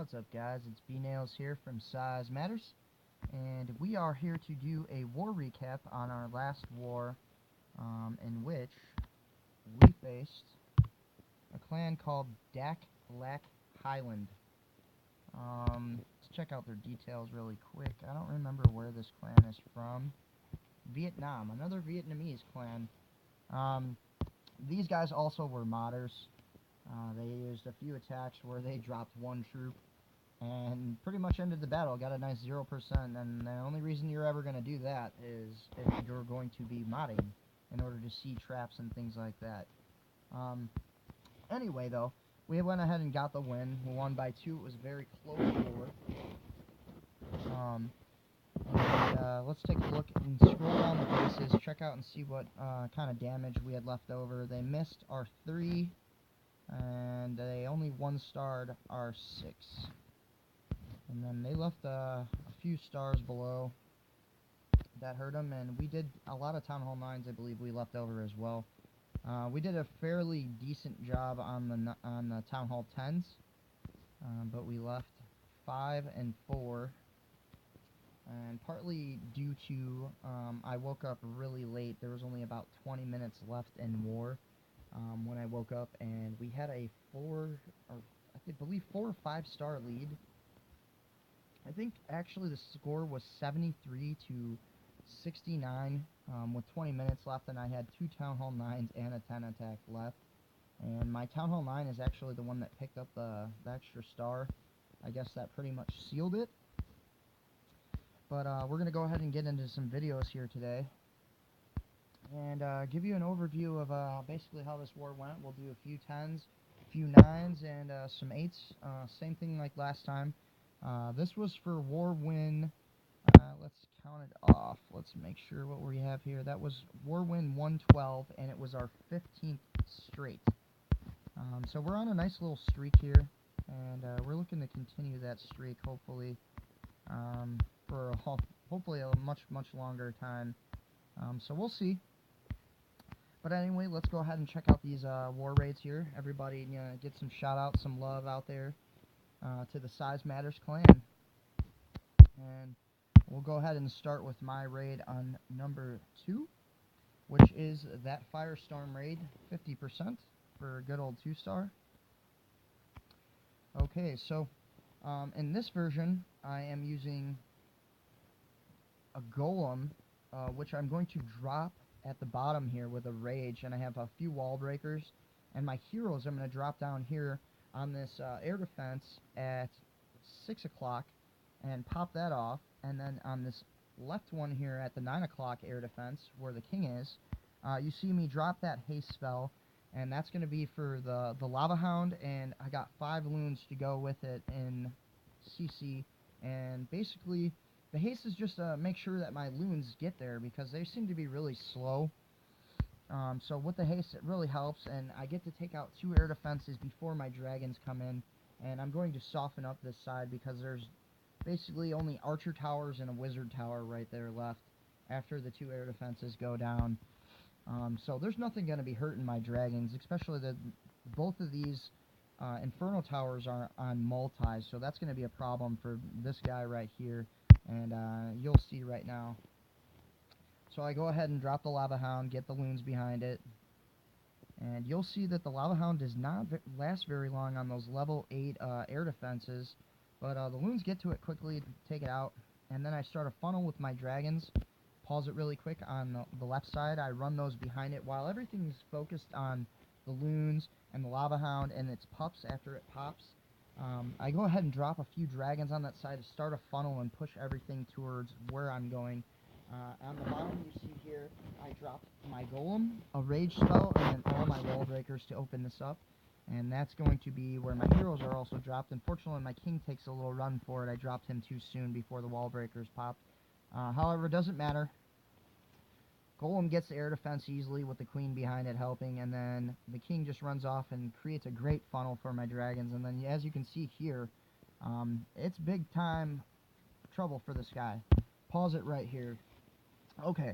What's up, guys? It's B-Nails here from Size Matters, and we are here to do a war recap on our last war, in which we faced a clan called Daklak Highland. Let's check out their details really quick. I don't remember where this clan is from. Vietnam, another Vietnamese clan. These guys also were modders. They used a few attacks where they dropped one troop and pretty much ended the battle. Got a nice 0%, and the only reason you're ever going to do that is if you're going to be modding in order to see traps and things like that. Anyway, though, we went ahead and got the win. We won by 2. It was a very close war. Let's take a look and scroll down the bases, check out and see what kind of damage we had left over. They missed our 3, and they only 1-starred our 6. And then they left a few stars below that hurt them, and we did a lot of Town Hall 9s, I believe we left over as well. We did a fairly decent job on the Town Hall 10s, but we left 5 and 4, and partly due to I woke up really late. There was only about 20 minutes left in war when I woke up, and we had a 4 or 5 star lead. I think actually the score was 73 to 69 with 20 minutes left, and I had 2 Town Hall 9s and a 10 attack left. And my Town Hall 9 is actually the one that picked up the extra star. I guess that pretty much sealed it. But we're going to go ahead and get into some videos here today and give you an overview of basically how this war went. We'll do a few 10s, a few 9s, and some 8s. Same thing like last time. This was for war win. Let's count it off. Let's make sure what we have here. That was war win 112, and it was our 15th straight. So we're on a nice little streak here, and we're looking to continue that streak, hopefully, for hopefully a much longer time. So we'll see. But anyway, let's go ahead and check out these war raids here. Everybody, get some shout outs, some love out there to the Size Matters clan. And we'll go ahead and start with my raid on number 2, which is that Firestorm raid, 50% for a good old 2-star. Okay, so in this version, I am using a golem, which I'm going to drop at the bottom here with a rage, and I have a few wall breakers, and my heroes I'm going to drop down here on this air defense at 6 o'clock and pop that off, and then on this left one here at the 9 o'clock air defense where the king is, you see me drop that haste spell, and that's going to be for the Lava Hound, and I got 5 loons to go with it in CC, and basically the haste is just to make sure that my loons get there because they seem to be really slow. So with the haste it really helps, and I get to take out 2 air defenses before my dragons come in, and I'm going to soften up this side because there's basically only archer towers and a wizard tower right there left after the 2 air defenses go down. So there's nothing going to be hurting my dragons, especially both of these inferno towers are on multis, so that's going to be a problem for this guy right here, and you'll see right now. So I go ahead and drop the Lava Hound, get the loons behind it, and you'll see that the Lava Hound does not last very long on those level 8 air defenses, but the loons get to it quickly, take it out, and then I start a funnel with my dragons, pause it really quick on the left side. I run those behind it while everything's focused on the loons and the Lava Hound and its pups after it pops. I go ahead and drop a few dragons on that side to start a funnel and push everything towards where I'm going. On the bottom you see here, I dropped my golem, a rage spell, and then all my wall breakers to open this up. And that's going to be where my heroes are also dropped. Unfortunately, my king takes a little run for it. I dropped him too soon before the wall breakers popped. However, it doesn't matter. Golem gets the air defense easily with the queen behind it helping, and then the king just runs off and creates a great funnel for my dragons. And then as you can see here, it's big time trouble for this guy. Pause it right here. Okay,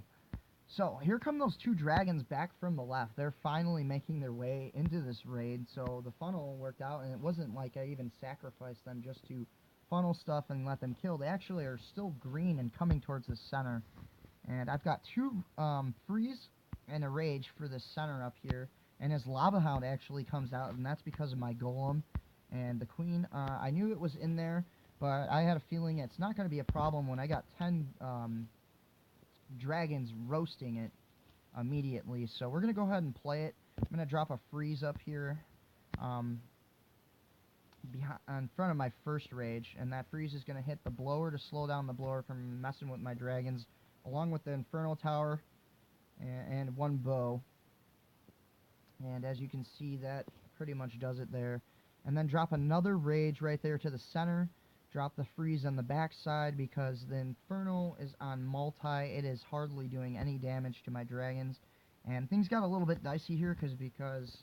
So here come those two dragons back from the left. They're finally making their way into this raid, so the funnel worked out, and it wasn't like I even sacrificed them just to funnel stuff and let them kill. They actually are still green and coming towards the center. And I've got two freeze and a rage for the center up here, and his lava hound actually comes out, and that's because of my golem. And the queen, I knew it was in there, but I had a feeling it's not going to be a problem when I got 10 dragons roasting it immediately. So we're going to go ahead and play it. I'm going to drop a freeze up here in front of my first rage, and that freeze is going to hit the blower to slow down the blower from messing with my dragons, along with the infernal tower and one bow. And as you can see, that pretty much does it there. And then drop another rage right there to the center. Drop the freeze on the back side because the infernal is on multi. It is hardly doing any damage to my dragons. And things got a little bit dicey here because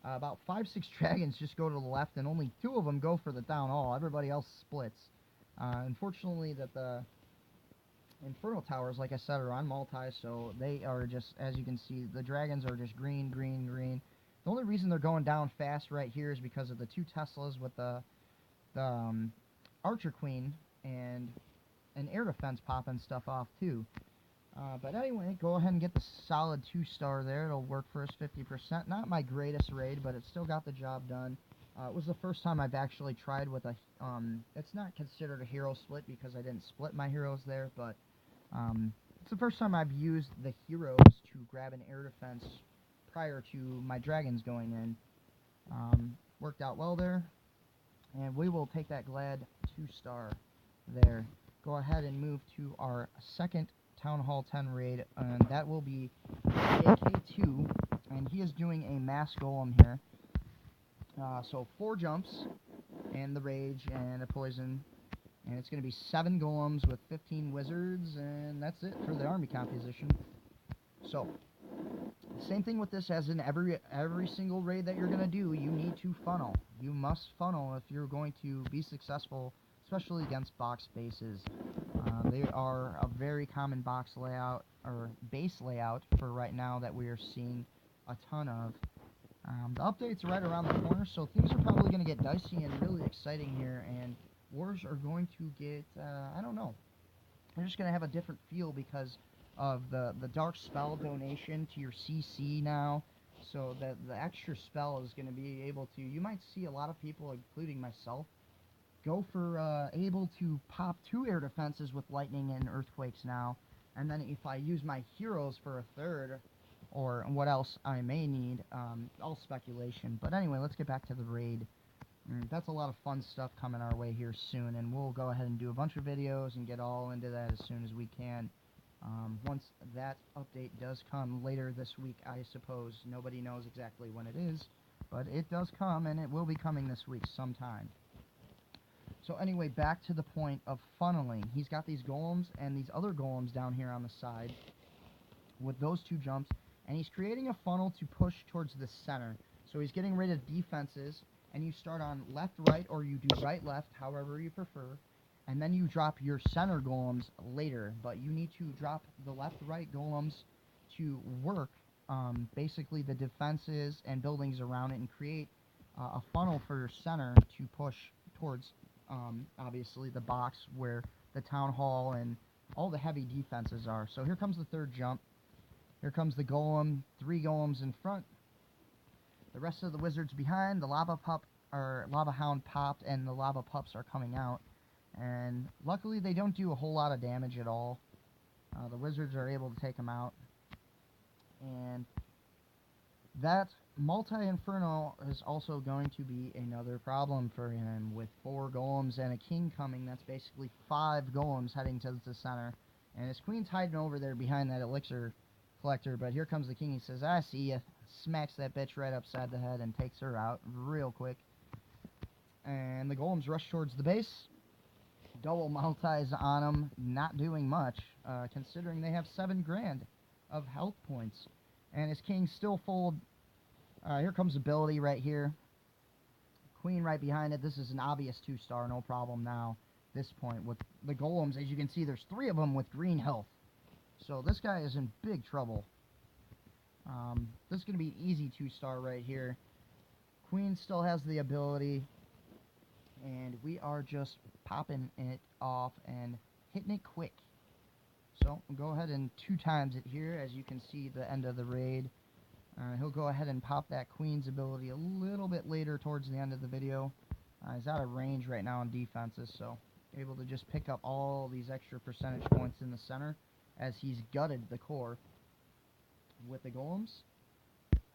about 5-6 dragons just go to the left, and only 2 of them go for the down all. Everybody else splits. Unfortunately, that the infernal towers, like I said, are on multi, so they are just, as you can see, the dragons are just green, green, green. The only reason they're going down fast right here is because of the 2 Teslas with the Archer Queen and an air defense popping stuff off too. But anyway, go ahead and get the solid 2-star there. It'll work for us 50%. Not my greatest raid, but it still got the job done. It was the first time I've actually tried with a... it's not considered a hero split because I didn't split my heroes there, but it's the first time I've used the heroes to grab an air defense prior to my dragons going in. Worked out well there. And we will take that glad 2-star there. Go ahead and move to our second Town Hall 10 raid, and that will be AK2, and he is doing a mass golem here. So 4 jumps, and the rage, and a poison, and it's going to be 7 golems with 15 wizards, and that's it for the army composition. So, same thing with this as in every single raid that you're going to do, you need to funnel. You must funnel if you're going to be successful, especially against box bases. They are a very common box layout, or base layout for right now that we are seeing a ton of. The update's right around the corner, so things are probably going to get dicey and really exciting here, and wars are going to get, I don't know. They're just going to have a different feel because of the dark spell donation to your CC now, so that the extra spell is going to be able to, you might see a lot of people, including myself, go for able to pop 2 air defenses with lightning and earthquakes now, and then if I use my heroes for a third, or what else I may need, all speculation. But anyway, let's get back to the raid. That's a lot of fun stuff coming our way here soon, and we'll go ahead and do a bunch of videos and get all into that as soon as we can. Once that update does come later this week, I suppose. Nobody knows exactly when it is, but it does come, and it will be coming this week sometime. So anyway, back to the point of funneling. He's got these golems and these other golems down here on the side with those 2 jumps, and he's creating a funnel to push towards the center. So he's getting rid of defenses, and you start on left, right, or you do right, left, however you prefer, and then you drop your center golems later, but you need to drop the left, right golems to work basically the defenses and buildings around it and create a funnel for your center to push towards obviously the box where the town hall and all the heavy defenses are. So here comes the 3rd jump. Here comes the golem, 3 golems in front. The rest of the wizards behind. The lava hound popped, and the lava pups are coming out. And luckily they don't do a whole lot of damage at all. The wizards are able to take them out. And that multi-inferno is also going to be another problem for him. With 4 golems and a king coming, that's basically 5 golems heading to the center. And his queen's hiding over there behind that elixir collector, but here comes the king. He says, I see ya. Smacks that bitch right upside the head and takes her out real quick. And the golems rush towards the base. Double multis on them, not doing much, considering they have 7 grand of health points. And his king's still full. Here comes ability right here. Queen right behind it. This is an obvious 2-star, no problem now. This point with the golems, as you can see, there's 3 of them with green health. So this guy is in big trouble. This is going to be easy 2-star right here. Queen still has the ability, and we are just popping it off and hitting it quick. So we'll go ahead and 2 times it here, as you can see the end of the raid. He'll go ahead and pop that Queen's ability a little bit later towards the end of the video. He's out of range right now on defenses, so able to just pick up all these extra percentage points in the center as he's gutted the core with the golems.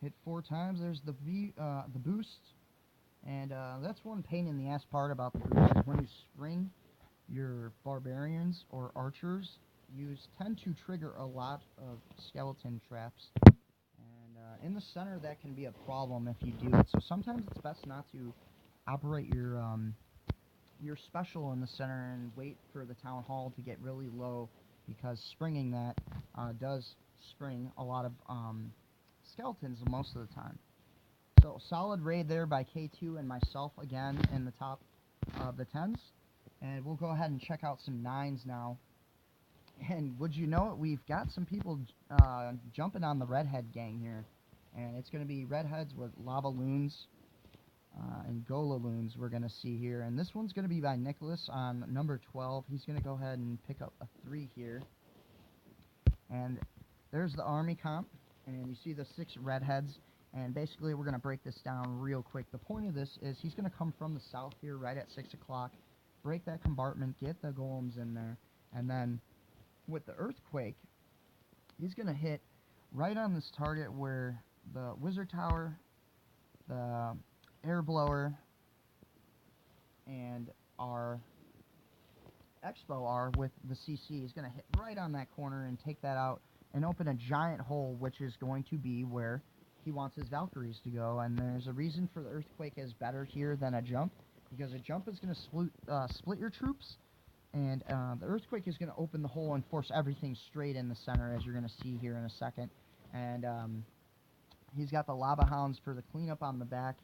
Hit 4 times. There's the boost, and that's one pain in the ass part about the boost is when you spring your barbarians or archers, you tend to trigger a lot of skeleton traps, and in the center that can be a problem if you do it. So sometimes it's best not to operate your special in the center and wait for the town hall to get really low, because springing that does spring a lot of skeletons most of the time. So solid raid there by K2 and myself again in the top of the 10s. And we'll go ahead and check out some 9s now. And would you know it, we've got some people jumping on the redhead gang here. And it's going to be redheads with lava loons and gola loons we're going to see here. And this one's going to be by Nicholas on number 12. He's going to go ahead and pick up a 3 here. And there's the army comp. And you see the 6 redheads. And basically we're going to break this down real quick. The point of this is he's going to come from the south here right at 6 o'clock. Break that compartment, get the golems in there. And then with the earthquake, he's going to hit right on this target where the wizard tower, the air blower, and our expo are with the CC. He's going to hit right on that corner and take that out and open a giant hole, which is going to be where he wants his Valkyries to go. And there's a reason for the earthquake is better here than a jump, because a jump is going to split your troops, and the earthquake is going to open the hole and force everything straight in the center, as you're going to see here in a second. And he's got the lava hounds for the cleanup on the back.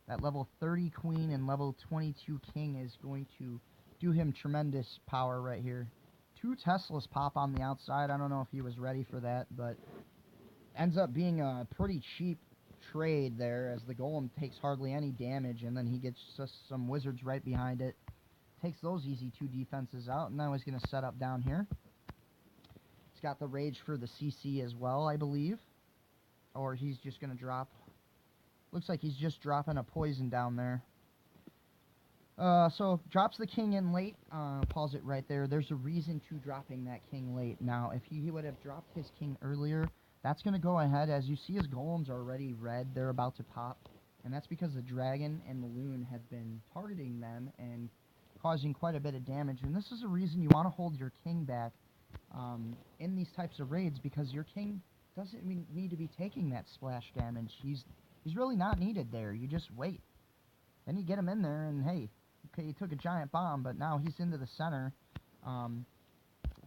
That level 30 queen and level 22 king is going to do him tremendous power right here. 2 Teslas pop on the outside. I don't know if he was ready for that, but ends up being a pretty cheap trade there, as the golem takes hardly any damage, and then he gets just some wizards right behind it. Takes those easy 2 defenses out, and now he's going to set up down here. He's got the rage for the CC as well, I believe. Or he's just going to drop. Looks like he's just dropping a poison down there. So drops the king in late. Pause it right there. There's a reason to dropping that king late. Now, if he would have dropped his king earlier, that's going to go ahead. As you see, his golems are already red. They're about to pop. And that's because the dragon and the loon have been targeting them and causing quite a bit of damage. And this is a reason you want to hold your king back in these types of raids, because your king doesn't need to be taking that splash damage. He's really not needed there. You just wait. Then you get him in there, and hey, okay, he took a giant bomb, but now he's into the center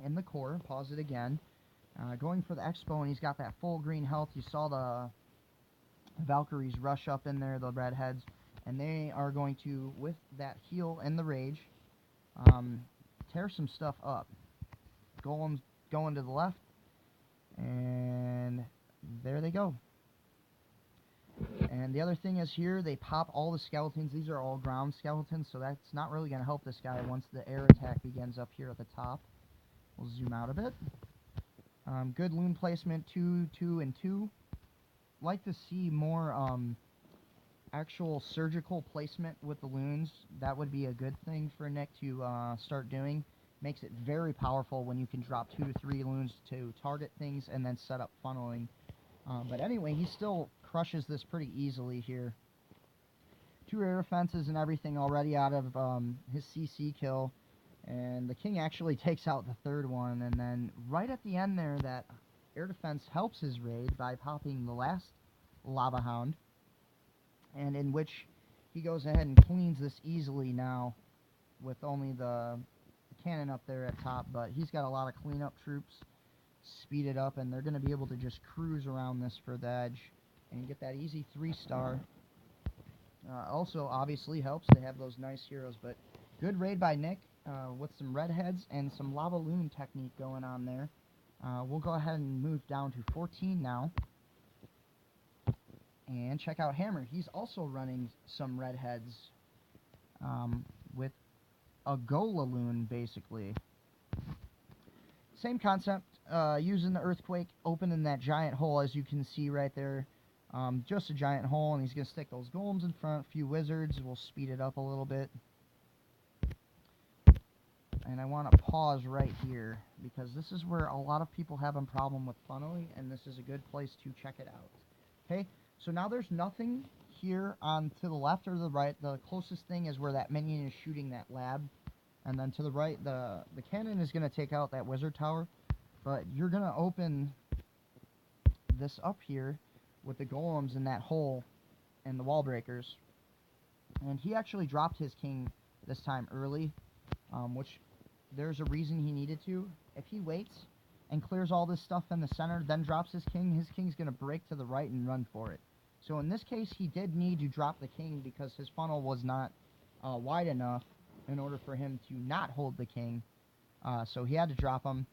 in the core. Pause it again. Going for the expo, and he's got that full green health. You saw the Valkyries rush up in there, the redheads, and they are going to, with that heal and the rage, tear some stuff up. Golems going to the left, and there they go. And the other thing is here, they pop all the skeletons. These are all ground skeletons, so that's not really going to help this guy once the air attack begins up here at the top. We'll zoom out a bit. Good loon placement, 2, 2, and 2. Like to see more actual surgical placement with the loons. That would be a good thing for Nick to start doing. Makes it very powerful when you can drop 2 to 3 loons to target things and then set up funneling. But anyway, he still crushes this pretty easily here. 2 air defenses and everything already out of his CC kill. And the king actually takes out the 3rd one. And then right at the end there, that air defense helps his raid by popping the last lava hound. And in which he goes ahead and cleans this easily now with only the cannon up there at top. But he's got a lot of cleanup troops. Speed it up, and they're going to be able to just cruise around this for the edge and get that easy 3-star. Also, obviously helps to have those nice heroes, but good raid by Nick with some redheads and some lava loon technique going on there. We'll go ahead and move down to 14 now. And check out Hammer. He's also running some redheads with a Golaloon, basically. Same concept, using the Earthquake, opening that giant hole, as you can see right there. Just a giant hole, and he's going to stick those golems in front, a few wizards. We'll speed it up a little bit. And I want to pause right here, because this is where a lot of people have a problem with funneling, and this is a good place to check it out. Okay, so now there's nothing here on to the left or the right. The closest thing is where that minion is shooting that lab. And then to the right, the cannon is going to take out that wizard tower. But you're going to open this up here with the golems in that hole and the wall breakers. And he actually dropped his king this time early, which there's a reason he needed to. If he waits and clears all this stuff in the center, then drops his king's going to break to the right and run for it. So in this case, he did need to drop the king because his funnel was not wide enough in order for him to not hold the king. So he had to drop him.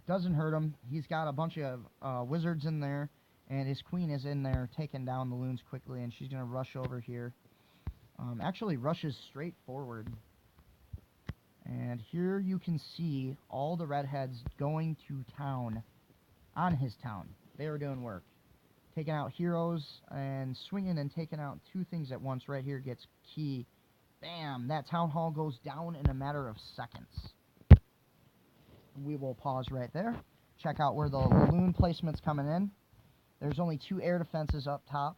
Doesn't hurt him. He's got a bunch of wizards in there, and his queen is in there taking down the loons quickly, and she's going to rush over here. Actually rushes straight forward. And here you can see all the redheads going to town on his town. They were doing work. Taking out heroes and swinging and taking out two things at once. Right here gets key. Bam! That town hall goes down in a matter of seconds. We will pause right there. Check out where the loon placement's coming in. There's only 2 air defenses up top.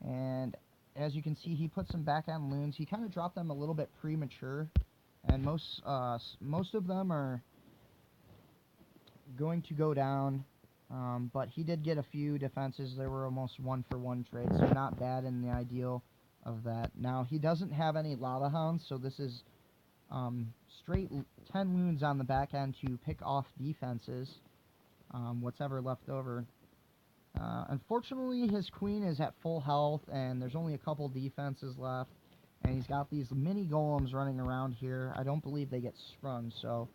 And as you can see, he put some backhand loons. He kind of dropped them a little bit premature. And most of them are going to go down, but he did get a few defenses. They were almost 1-for-1 trades, so not bad in the ideal of that. Now, he doesn't have any lava hounds, so this is straight 10 loons on the back end to pick off defenses, what's ever left over. Unfortunately, his queen is at full health, and there's only a couple defenses left. And he's got these mini golems running around here. I don't believe they get sprung, so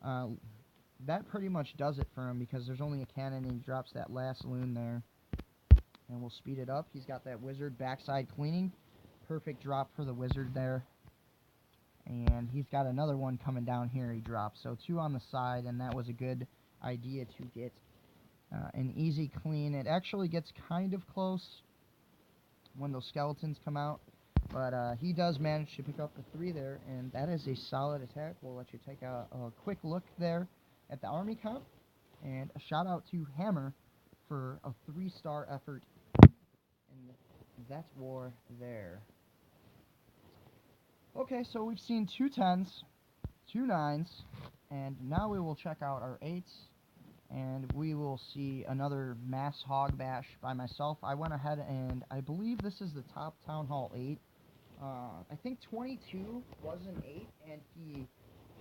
that pretty much does it for him because there's only a cannon and he drops that last loon there. And we'll speed it up. He's got that wizard backside cleaning. Perfect drop for the wizard there. And he's got another one coming down here he drops. So 2 on the side, and that was a good idea to get an easy clean. It actually gets kind of close when those skeletons come out. But he does manage to pick up the 3 there, and that is a solid attack. We'll let you take a quick look there at the army count, and a shout out to Hammer for a 3-star effort in that war there. Okay, so we've seen 2 10s, 2 9s, and now we will check out our 8s, and we will see another mass hog bash by myself. I went ahead and I believe this is the top Town Hall 8. I think 22 was an 8, and he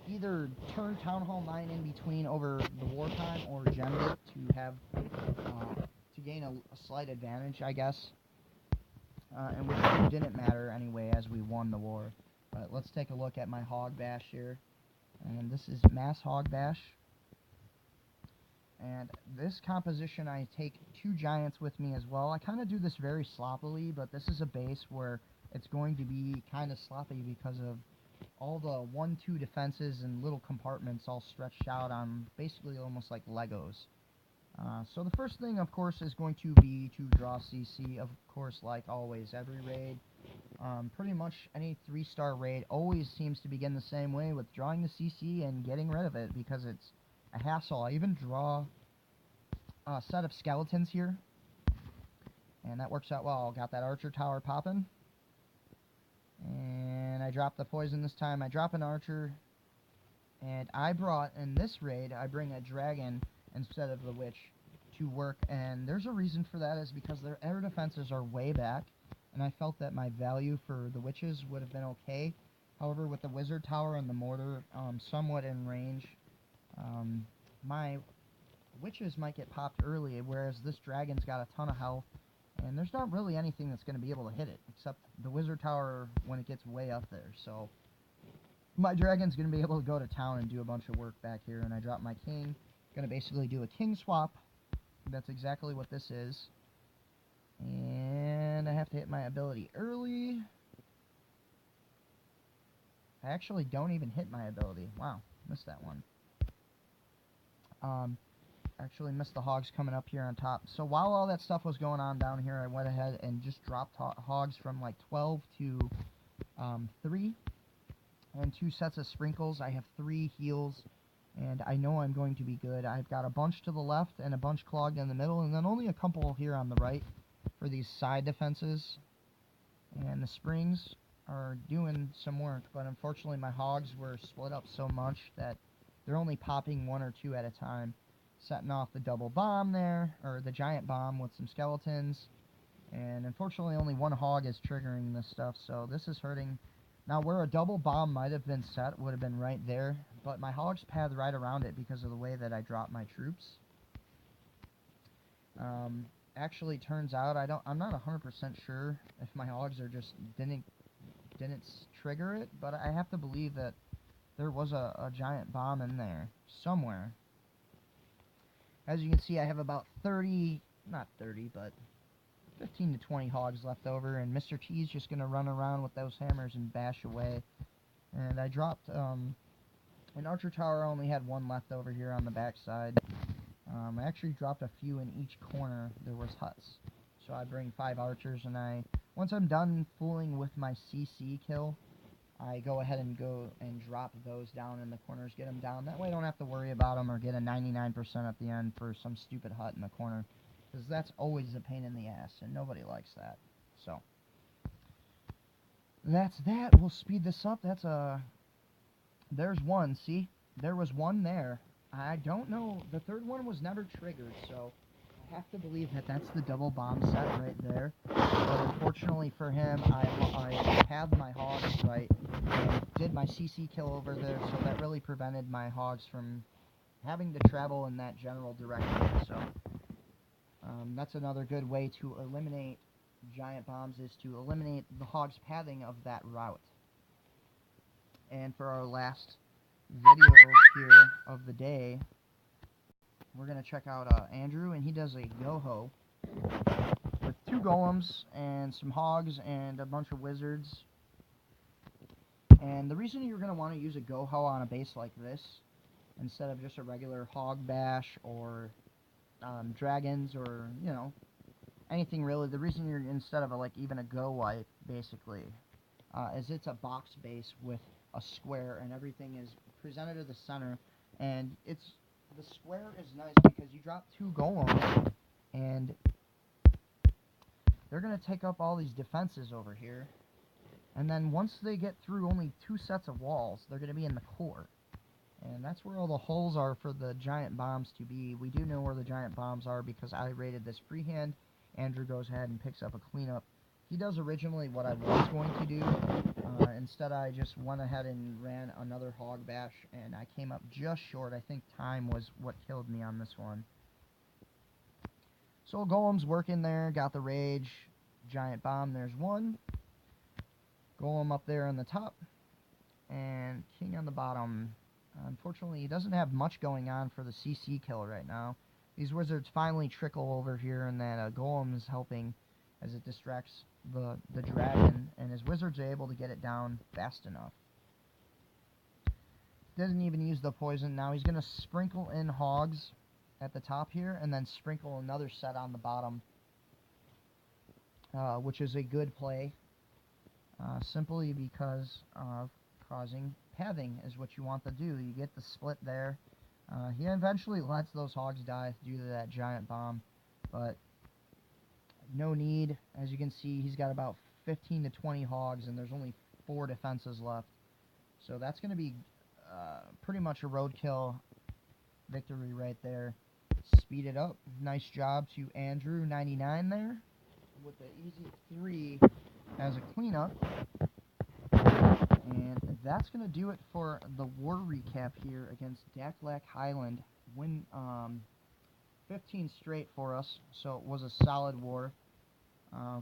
either turned Town Hall 9 in between over the wartime or gemmed it to have to gain a slight advantage, I guess. And which didn't matter anyway as we won the war. But let's take a look at my hog bash here. And this is mass hog bash. And this composition, I take 2 giants with me as well. I kind of do this very sloppily, but this is a base where it's going to be kind of sloppy because of all the 1-2 defenses and little compartments all stretched out on basically almost like Legos. So the first thing, of course, is going to be to draw CC, of course, like always. Every raid, pretty much any 3-star raid always seems to begin the same way with drawing the CC and getting rid of it because it's a hassle. I even draw a set of skeletons here, and that works out well. Got that archer tower popping. And I dropped the poison this time. I drop an archer. And I brought, in this raid, I bring a dragon instead of the witch to work. And there's a reason for that, is because their air defenses are way back. And I felt that my value for the witches would have been okay. However, with the wizard tower and the mortar somewhat in range, my witches might get popped early, whereas this dragon's got a ton of health. And there's not really anything that's going to be able to hit it, except the wizard tower when it gets way up there. So my dragon's going to be able to go to town and do a bunch of work back here, and I drop my king. Going to basically do a king swap. That's exactly what this is. And I have to hit my ability early. I actually don't even hit my ability. Wow, missed that one. Actually missed the hogs coming up here on top. So while all that stuff was going on down here, I went ahead and just dropped hogs from like 12 to 3. And 2 sets of sprinkles. I have 3 heals. And I know I'm going to be good. I've got a bunch to the left and a bunch clogged in the middle. And then only a couple here on the right for these side defenses. And the springs are doing some work. But unfortunately my hogs were split up so much that they're only popping 1 or 2 at a time. Setting off the double bomb there, or the giant bomb with some skeletons. And unfortunately only 1 hog is triggering this stuff, so this is hurting. Now where a double bomb might have been set would have been right there, but my hogs pad right around it because of the way that I dropped my troops. Actually turns out I'm not 100% sure if my hogs are just didn't trigger it, but I have to believe that there was a giant bomb in there somewhere. As you can see, I have about not 30, but 15 to 20 hogs left over, and Mr. T is just going to run around with those hammers and bash away. And I dropped, an archer tower. I only had 1 left over here on the back side. I actually dropped a few in each corner. There was huts. So I bring 5 archers, and once I'm done fooling with my CC kill, I go ahead and drop those down in the corners, get them down. That way I don't have to worry about them or get a 99% at the end for some stupid hut in the corner. Because that's always a pain in the ass, and nobody likes that. So, that's that. We'll speed this up. There's 1, see? There was 1 there. I don't know. The 3rd one was never triggered, so I have to believe that that's the double bomb set right there. But unfortunately for him, I had my hogs right and did my CC kill over there, so that really prevented my hogs from having to travel in that general direction. So that's another good way to eliminate giant bombs, is to eliminate the hogs pathing of that route. And for our last video here of the day, we're going to check out Andrew, and he does a go-ho with 2 golems and some hogs and a bunch of wizards. And the reason you're going to want to use a go-ho on a base like this instead of just a regular hog bash or dragons or, you know, anything really, the reason you're, instead of even a go wipe basically, is it's a box base with a square and everything is presented to the center, and the square is nice because you drop 2 golems and they're going to take up all these defenses over here, and then once they get through only 2 sets of walls, they're going to be in the core, and that's where all the holes are for the giant bombs to be. We do know where the giant bombs are because I raided this freehand. Andrew goes ahead and picks up a cleanup. He does originally what I was going to do. Instead, I just went ahead and ran another hog bash, and I came up just short. I think time was what killed me on this one. So Golem's working there, got the rage, giant bomb, there's 1. Golem up there on the top, and king on the bottom. Unfortunately, he doesn't have much going on for the CC kill right now. These wizards finally trickle over here, and that Golem is helping as it distracts the dragon, and his wizards are able to get it down fast enough. Doesn't even use the poison. Now he's going to sprinkle in hogs at the top here, and then sprinkle another set on the bottom, which is a good play, simply because of causing pathing is what you want to do. You get the split there. He eventually lets those hogs die due to that giant bomb, but no need. As you can see, he's got about 15 to 20 hogs, and there's only 4 defenses left. So that's going to be pretty much a roadkill victory right there. Speed it up. Nice job to Andrew, 99 there, with the easy 3 as a cleanup. And that's going to do it for the war recap here against Daklak Highland. Win 15 straight for us, so it was a solid war.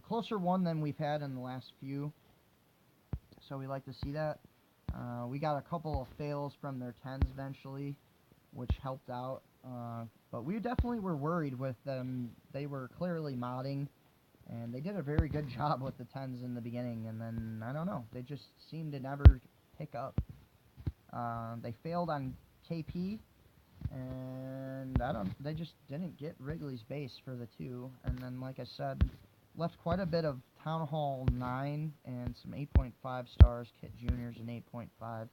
Closer one than we've had in the last few, so we like to see that. We got a couple of fails from their 10s eventually, which helped out. But we definitely were worried with them. They were clearly modding, and they did a very good job with the 10s in the beginning, and then, I don't know, they just seemed to never pick up. They failed on KP, and they just didn't get Wrigley's base for the 2, and then, like I said, left quite a bit of Town Hall 9 and some 8.5 stars, Kit Juniors and 8.5.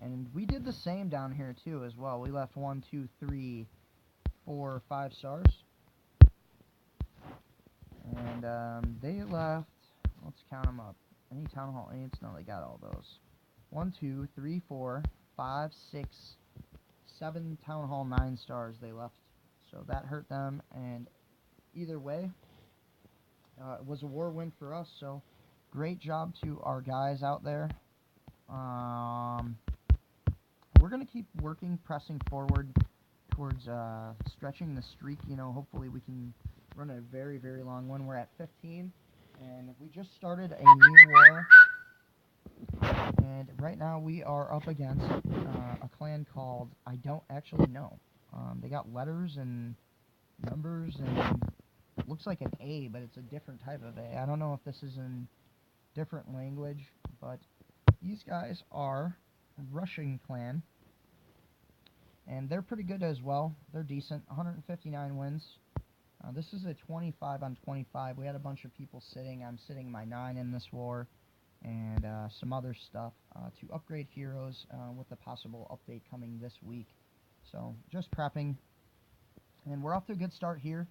And we did the same down here too as well. We left 1, 2, 3, 4, 5 stars. And they left, let's count them up. Any Town Hall 8s? No, they got all those. 1, 2, 3, 4, 5, 6, 7 Town Hall 9 stars they left. So that hurt them, and either way, it was a war win for us, so great job to our guys out there. We're going to keep working, pressing forward towards stretching the streak. You know, hopefully we can run a very, very long one. We're at 15, and we just started a new war, and right now we are up against a clan called I Don't Actually Know. They got letters and numbers, and it looks like an A, but it's a different type of A. I don't know if this is in different language, but these guys are a Russian clan, and they're pretty good as well. They're decent, 159 wins. This is a 25 on 25. We had a bunch of people sitting. I'm sitting my 9 in this war, and some other stuff to upgrade heroes with a possible update coming this week. So just prepping, and we're off to a good start here.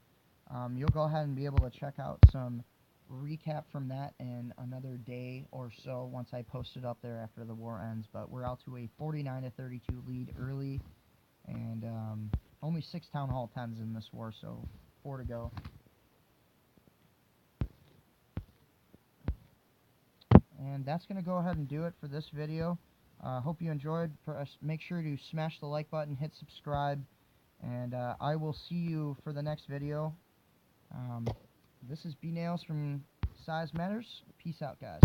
You'll go ahead and be able to check out some recap from that in another day or so once I post it up there after the war ends. But we're out to a 49-32 lead early, and only 6 Town Hall 10s in this war, so 4 to go. And that's going to go ahead and do it for this video. Hope you enjoyed. Make sure to smash the like button, hit subscribe, and I will see you for the next video. This is B-Nails from Size Matters. Peace out, guys.